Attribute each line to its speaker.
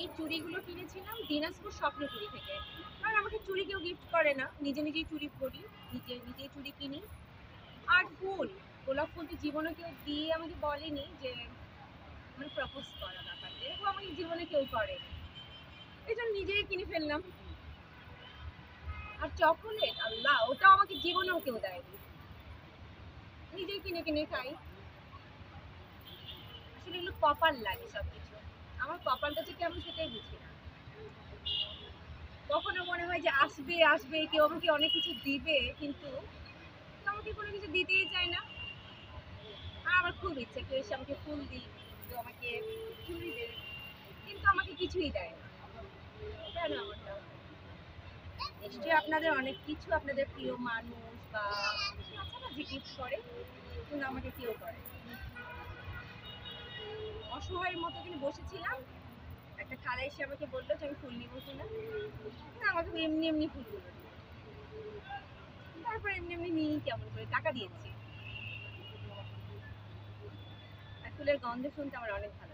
Speaker 1: এই চুড়িগুলো কিনেছিলাম দিনাজপুর স্বপ্নচুরি থেকে। কারণ আমাকে চুড়ি কেউ গিফট করে না, নিজেই চুড়ি পরি, নিজেই চুড়ি কিনি। আর ফুল, গোলাপ ফুল তো জীবনে কেউ দিয়ে আমাকে বলেনি যে মানে প্রপোজ করা ব্যাপারটা, এরকম আমাকে জীবনে কেউ করেনি। এই জন্য নিজেই কিনে ফেললাম। আর চকোলেট, আল্লাহ, ওটা আমাকে জীবনেও কেউ দেয়নি, নিজেই কিনে কিনে খাই। আসলে এগুলো কপাল লাগে সবকিছু। আমার কপালটা যে কেমন সেটাই বুঝি না। কখনো মনে হয় যে আসবে আসবে কেউ আমাকে অনেক কিছু দিবে, কিন্তু আমাকে কোনো কিছু দিতেই চায় না। আর আমার খুব ইচ্ছে কেউ এসে আমাকে ফুল দিক, কেউ আমাকে চুড়ি দেবে, কিন্তু আমাকে কিছুই দেয় না। কেন এমনটা? নিশ্চয়ই আপনাদের অনেক কিছু, আপনাদের প্রিয় মানুষ বা কিছু আছে না যে গিফট করে, কিন্তু আমাকে কেউ করে। অসহায়ের মতো কিন্তু বসেছিলাম, একটা খালা এসে আমাকে বললো যে আমি ফুল নিবো কিনা। না, আমাকে এমনি এমনি ফুলগুলো দিল। তারপর এমনি এমনি নিই, কেমন করে টাকা দিয়েছি। আর ফুলের গন্ধ শুনতে আমার অনেক ভালো লাগে।